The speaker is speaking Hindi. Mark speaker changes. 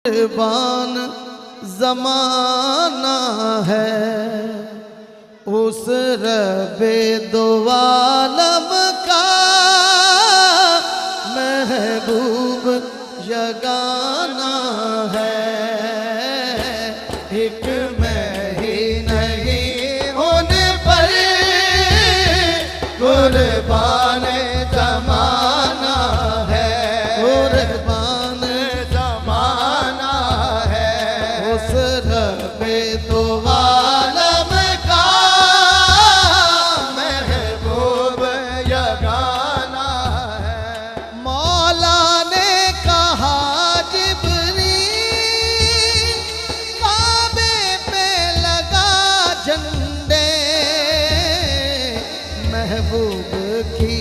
Speaker 1: कुर्बान ज़माना है उस रब्बे दो आलम का महबूब यगाना है। एक मैं ही नहीं होने पर कुर्बान ज़माना है, कुर्बान ज़माना है उस रब्बे दो आलम का महबूब यगाना है। मौला ने कहा जिब्रील काबे पे लगा झंडे महबूब की